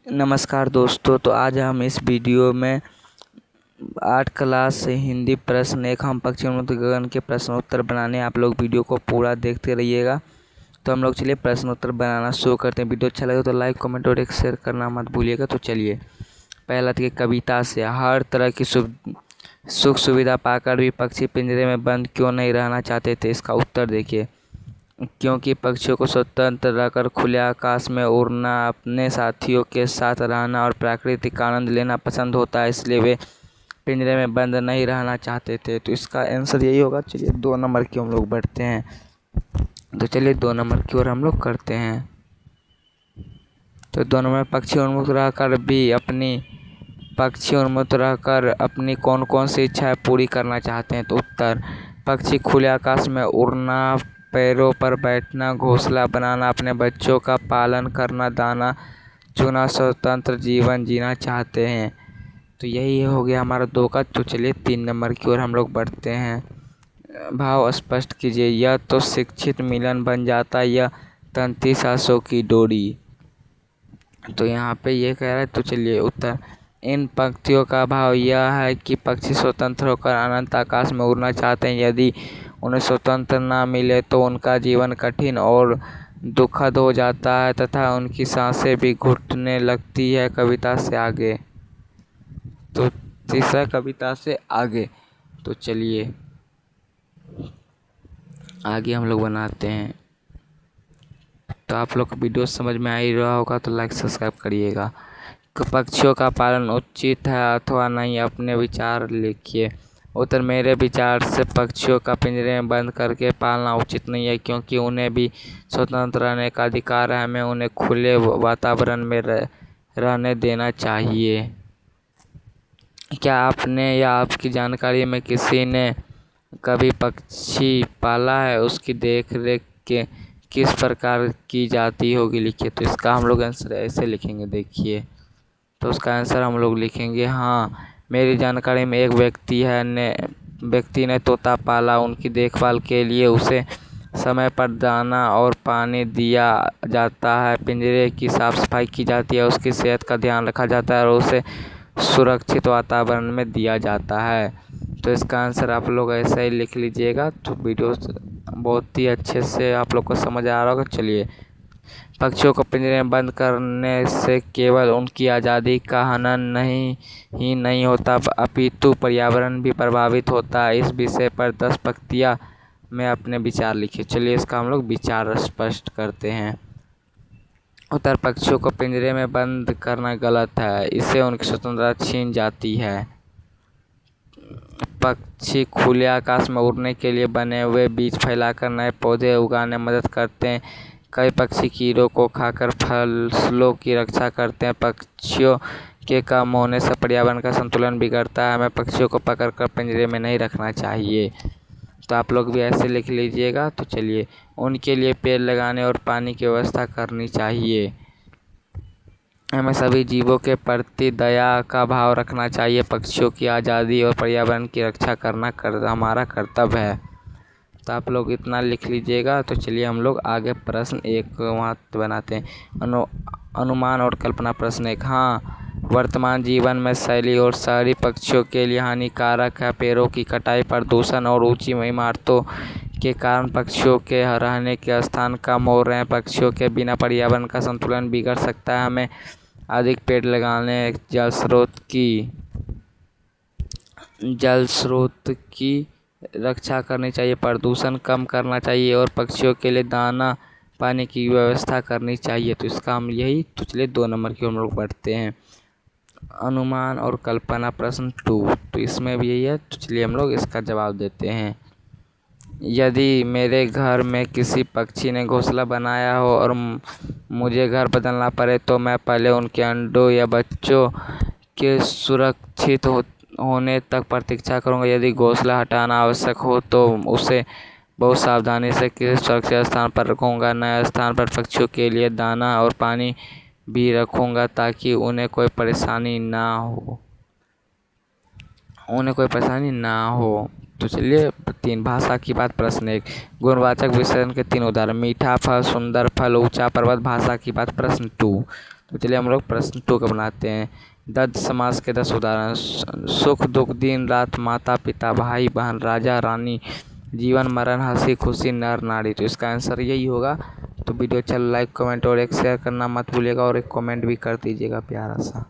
नमस्कार दोस्तों, तो आज हम इस वीडियो में 8 क्लास से हिंदी प्रश्न एक हम पक्षी उन्मुक्त गगन के प्रश्नोत्तर बनाने आप लोग वीडियो को पूरा देखते रहिएगा। तो हम लोग चलिए प्रश्नोत्तर बनाना शुरू करते हैं। वीडियो अच्छा लगे तो लाइक कमेंट और एक शेयर करना मत भूलिएगा। तो चलिए, पहला देखिए, कविता से हर तरह की सुख सुविधा पाकर भी पक्षी पिंजरे में बंद क्यों नहीं रहना चाहते थे। इसका उत्तर देखिए, क्योंकि पक्षियों को स्वतंत्र रहकर खुले आकाश में उड़ना, अपने साथियों के साथ रहना और प्राकृतिक आनंद लेना पसंद होता है, इसलिए वे पिंजरे में बंद नहीं रहना चाहते थे। तो इसका आंसर यही होगा। चलिए 2 नंबर की हम लोग बढ़ते हैं। तो चलिए 2 नंबर की ओर हम लोग करते हैं। तो 2 नंबर, पक्षी उन्मुक्त रहकर अपनी कौन कौन सी इच्छाएं पूरी करना चाहते हैं। तो उत्तर, पक्षी खुले आकाश में उड़ना, पैरों पर बैठना, घोंसला बनाना, अपने बच्चों का पालन करना, दाना चुना, स्वतंत्र जीवन जीना चाहते हैं। तो यही हो गया हमारा 2 का। तो चलिए 3 नंबर की ओर हम लोग बढ़ते हैं। भाव स्पष्ट कीजिए। यह तो शिक्षित मिलन बन जाता, यह तंती सांसों की डोरी। तो यहाँ पे ये कह रहा है। तो चलिए उत्तर, इन पंक्तियों का भाव यह है कि पक्षी स्वतंत्र होकर अनंत आकाश में उड़ना चाहते हैं। यदि उन्हें स्वतंत्र ना मिले तो उनका जीवन कठिन और दुखद हो जाता है तथा उनकी सांसें भी घुटने लगती है। कविता से आगे। तो तीसरा, कविता से आगे। तो चलिए आगे हम लोग बनाते हैं। तो आप लोग को वीडियो समझ में आ ही रहा होगा, तो लाइक सब्सक्राइब करिएगा। पक्षियों का पालन उचित है अथवा नहीं, अपने विचार लिखिए। उत्तर, मेरे विचार से पक्षियों का पिंजरे में बंद करके पालना उचित नहीं है, क्योंकि उन्हें भी स्वतंत्र रहने का अधिकार है। हमें उन्हें खुले वातावरण में रहने देना चाहिए। क्या आपने या आपकी जानकारी में किसी ने कभी पक्षी पाला है? उसकी देख रेख के किस प्रकार की जाती होगी, लिखिए। तो इसका हम लोग आंसर ऐसे लिखेंगे, देखिए। तो उसका आंसर हम लोग लिखेंगे, हाँ, मेरी जानकारी में एक व्यक्ति ने तोता पाला। उनकी देखभाल के लिए उसे समय पर दाना और पानी दिया जाता है, पिंजरे की साफ सफाई की जाती है, उसकी सेहत का ध्यान रखा जाता है और उसे सुरक्षित वातावरण में दिया जाता है। तो इसका आंसर आप लोग ऐसा ही लिख लीजिएगा। तो वीडियो बहुत ही अच्छे से आप लोग को समझ आ रहा होगा। चलिए, पक्षियों को पिंजरे में बंद करने से केवल उनकी आज़ादी का हनन नहीं होता, अपितु पर्यावरण भी प्रभावित होता है। इस विषय पर 10 पंक्तियाँ में अपने विचार लिखिए। चलिए इसका हम लोग विचार स्पष्ट करते हैं। उत्तर, पक्षियों को पिंजरे में बंद करना गलत है, इससे उनकी स्वतंत्रता छीन जाती है। पक्षी खुले आकाश में उड़ने के लिए बने हुए बीज फैलाकर नए पौधे उगाने में मदद करते हैं। कई पक्षी कीड़ों को खाकर फसलों की रक्षा करते हैं। पक्षियों के कम होने से पर्यावरण का संतुलन बिगड़ता है। हमें पक्षियों को पकड़कर पिंजरे में नहीं रखना चाहिए। तो आप लोग भी ऐसे लिख लीजिएगा। तो चलिए, उनके लिए पेड़ लगाने और पानी की व्यवस्था करनी चाहिए। हमें सभी जीवों के प्रति दया का भाव रखना चाहिए। पक्षियों की आज़ादी और पर्यावरण की रक्षा करना हमारा कर्तव्य है। तो आप लोग इतना लिख लीजिएगा। तो चलिए हम लोग आगे प्रश्न 1 वहाँ बनाते हैं। अनुमान और कल्पना। प्रश्न 1, हाँ, वर्तमान जीवन में शैली और शहरी पक्षियों के लिए हानिकारक है। पेड़ों की कटाई, प्रदूषण और ऊंची इमारतों के कारण पक्षियों के रहने के स्थान कम हो रहे हैं। पक्षियों के बिना पर्यावरण का संतुलन बिगड़ सकता है। हमें अधिक पेड़ लगाने, जल स्रोत की रक्षा करनी चाहिए, प्रदूषण कम करना चाहिए और पक्षियों के लिए दाना पानी की व्यवस्था करनी चाहिए। तो इसका हम यही। तो चलिए 2 नंबर की हम लोग बढ़ते हैं। अनुमान और कल्पना। प्रश्न 2, तो इसमें भी यही है। तो चलिए हम लोग इसका जवाब देते हैं। यदि मेरे घर में किसी पक्षी ने घोंसला बनाया हो और मुझे घर बदलना पड़े, तो मैं पहले उनके अंडों या बच्चों के सुरक्षित होने तक प्रतीक्षा करूंगा। यदि घोंसला हटाना आवश्यक हो तो उसे बहुत सावधानी से किसी सुरक्षित स्थान पर रखूंगा। नए स्थान पर पक्षियों के लिए दाना और पानी भी रखूंगा ताकि उन्हें कोई परेशानी ना हो। तो चलिए 3, भाषा की बात। प्रश्न 1, गुणवाचक विशेषण के 3 उदाहरण। मीठा फल, सुंदर फल, ऊंचा पर्वत। भाषा की बात। प्रश्न 2, तो चलिए हम लोग प्रश्न 2 का बनाते हैं। दत्त समास के 10 उदाहरण। सुख दुख दिन रात, माता पिता भाई बहन, राजा रानी, जीवन मरण, हंसी खुशी, नर नारी। तो इसका आंसर यही होगा। तो वीडियो अच्छा लाइक कमेंट और एक शेयर करना मत भूलिएगा और एक कमेंट भी कर दीजिएगा प्यारा सा।